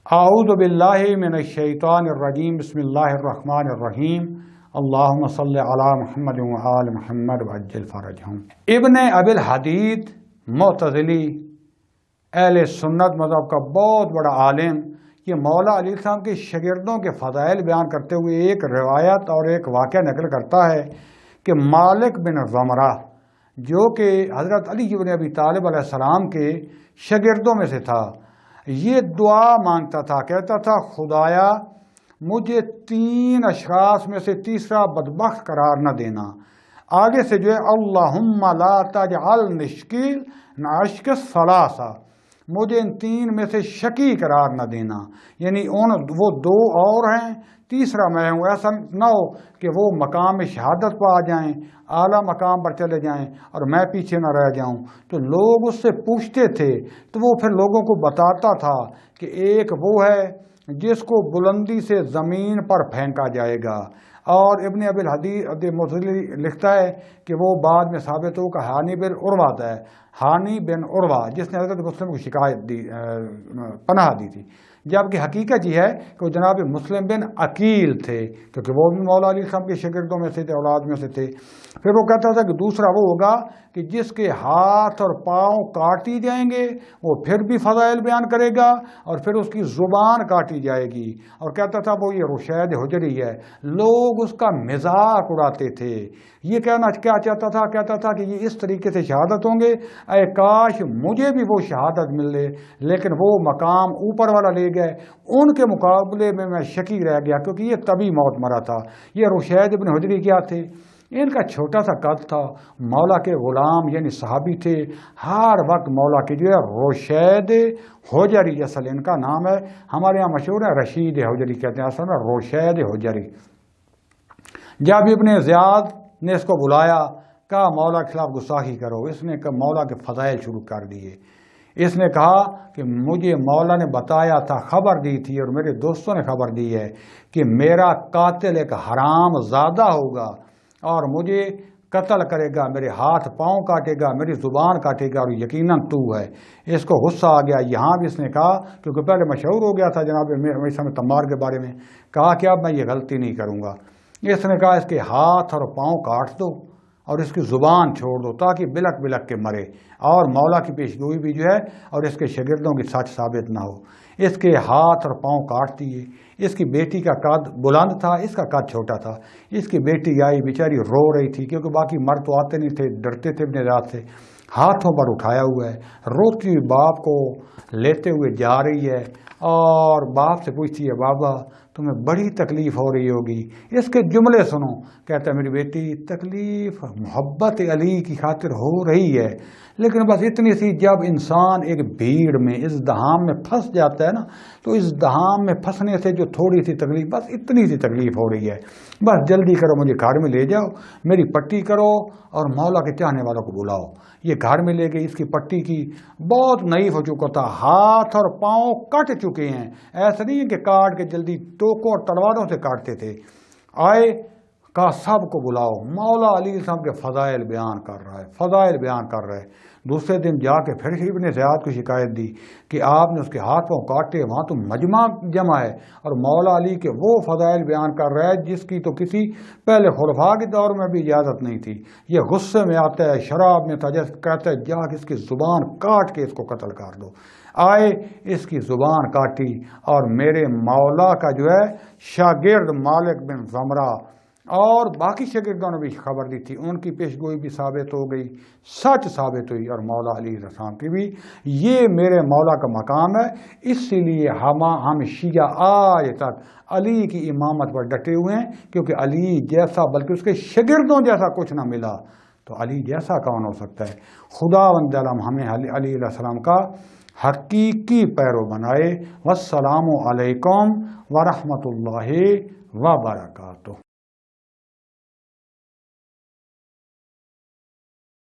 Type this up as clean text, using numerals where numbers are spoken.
اعوذ باللہ من الشیطان الرجیم بسم اللہ الرحمن الرحیم اللہم صلی علی محمد وآل محمد وعجل فرجہم۔ ابن ابی الحدید معتزلی اہل سنت مذہب کا بہت بڑا عالم، یہ مولا علی السلام کے شاگردوں کے فضائل بیان کرتے ہوئے ایک روایت اور ایک واقعہ نقل کرتا ہے کہ مالک بن ضمرہ جو کہ حضرت علی بن ابی طالب علیہ السلام کے شاگردوں میں سے تھا، یہ دعا مانگتا تھا، کہتا تھا خدایا مجھے 3 اشخاص میں سے تیسرا بدبخت قرار نہ دینا۔ آگے سے جو ہے اللہم لا تجعل نشکیل ناشک ثلاثہ، مجھے ان 3 میں سے شقی قرار نہ دینا، یعنی وہ 2 اور ہیں، تیسرا میں ہوں۔ ایسا نہ ہو کہ وہ مقام شہادت پہ آ جائیں، اعلیٰ مقام پر چلے جائیں اور میں پیچھے نہ رہ جاؤں۔ تو لوگ اس سے پوچھتے تھے تو وہ پھر لوگوں کو بتاتا تھا کہ ایک وہ ہے جس کو بلندی سے زمین پر پھینکا جائے گا، اور ابن ابی الحدید معتزلی لکھتا ہے کہ وہ بعد میں ثابت ہو کہ ہانی بن عروہ ہے، ہانی بن عروہ جس نے حضرت مسلم کو شکایت دی، پناہ دی تھی، جبکہ حقیقت یہ ہے کہ وہ جناب مسلم بن عقیل تھے، کیونکہ وہ بھی مولا علی السلام کے شاگردوں میں سے تھے، اولاد میں سے تھے۔ پھر وہ کہتا تھا کہ دوسرا وہ ہوگا کہ جس کے ہاتھ اور پاؤں کاٹی جائیں گے وہ پھر بھی فضائل بیان کرے گا، اور پھر اس کی زبان کاٹی جائے گی، اور کہتا تھا وہ یہ رشید حجری ہے۔ لوگ اس کا مذاق اڑاتے تھے۔ یہ کہنا کیا چاہتا تھا؟ کہتا تھا کہ یہ اس طریقے سے شہادت ہوں گے، اے کاش مجھے بھی وہ شہادت مل لے، لیکن وہ مقام اوپر والا لے گئے، ان کے مقابلے میں شکی رہ گیا، کیونکہ یہ طبی موت مرا تھا۔ یہ رشید ابن حجری کیا تھے؟ ان کا چھوٹا سا قد تھا، مولا کے غلام یعنی صحابی تھے، ہر وقت مولا کے جو ہے رشید حجری، اصل ان کا نام ہے، ہمارے یہاں مشہور ہے رشید حجری کہتے ہیں، اصل میں رشید حجری۔ جب ابن زیاد نے اس کو بلایا، کہا مولا کے خلاف گستاخی کرو، اس نے مولا کے فضائل شروع کر دیے۔ اس نے کہا کہ مجھے مولا نے بتایا تھا، خبر دی تھی، اور میرے دوستوں نے خبر دی ہے کہ میرا قاتل ایک حرام زادہ ہوگا اور مجھے قتل کرے گا، میرے ہاتھ پاؤں کاٹے گا، میری زبان کاٹے گا، اور یقیناً تو ہے۔ اس کو غصہ آ گیا، یہاں بھی اس نے کہا، کیونکہ پہلے مشہور ہو گیا تھا جناب میثم تمار کے بارے میں، کہا کہ اب میں یہ غلطی نہیں کروں گا۔ اس نے کہا اس کے ہاتھ اور پاؤں کاٹ دو اور اس کی زبان چھوڑ دو تاکہ بلک بلک کے مرے، اور مولا کی پیشگوئی بھی جو ہے اور اس کے شاگردوں کی سچ ثابت نہ ہو۔ اس کے ہاتھ اور پاؤں کاٹ دیے۔ اس کی بیٹی کا قد بلند تھا، اس کا قد چھوٹا تھا۔ اس کی بیٹی آئی، بیچاری رو رہی تھی، کیونکہ باقی مرد تو آتے نہیں تھے، ڈرتے تھے اپنے ذات سے۔ ہاتھوں پر اٹھایا ہوا ہے، روتی ہوئی باپ کو لیتے ہوئے جا رہی ہے، اور باپ سے پوچھتی ہے بابا تمہیں بڑی تکلیف ہو رہی ہوگی۔ اس کے جملے سنو، کہتا ہے میری بیٹی تکلیف محبت علی کی خاطر ہو رہی ہے، لیکن بس اتنی سی، جب انسان ایک بھیڑ میں ازدحام میں پھنس جاتا ہے نا، تو ازدحام میں پھنسنے سے جو تھوڑی سی تکلیف، بس اتنی سی تکلیف ہو رہی ہے، بس جلدی کرو مجھے گھر میں لے جاؤ، میری پٹی کرو اور مولا کے چاہنے والوں کو بلاؤ۔ یہ گھر میں لے گئی، اس کی پٹی کی، بہت نحیف ہو چکا تھا، ہاتھ اور پاؤں کٹ چکے ہیں، ایسا نہیں ہے کہ کاٹ کے جلدی ٹوکوں اور تلواروں سے کاٹتے تھے۔ آئے، کہا سب کو بلاؤ، مولا علی السلام کے فضائل بیان کر رہا ہے، فضائل بیان کر رہا ہے۔ دوسرے دن جا کے پھر ابن زیاد کو شکایت دی کہ آپ نے اس کے ہاتھ پاؤں کاٹے، وہاں تو مجمع جمع ہے، اور مولا علی کے وہ فضائل بیان کر رہا ہے جس کی تو کسی پہلے خلفاء کے دور میں بھی اجازت نہیں تھی۔ یہ غصے میں آتا ہے، شراب میں تھا، جیسے کہتا ہے جا کے اس کی زبان کاٹ کے اس کو قتل کر دو۔ آئے، اس کی زبان کاٹی، اور میرے مولا کا جو ہے شاگرد مالک بن ضمرہ اور باقی شاگردوں نے بھی خبر دی تھی، ان کی پیشگوئی بھی ثابت ہو گئی، سچ ثابت ہوئی، اور مولا علی السلام کی بھی۔ یہ میرے مولا کا مقام ہے، اسی لیے ہم شیعہ آج تک علی کی امامت پر ڈٹے ہوئے ہیں، کیونکہ علی جیسا بلکہ اس کے شاگردوں جیسا کچھ نہ ملا، تو علی جیسا کون ہو سکتا ہے؟ خداوند عالم ہمیں علی علیہ السلام کا حقیقی پیرو بنائے۔ والسلام علیکم ورحمۃ اللہ وبرکاتہ۔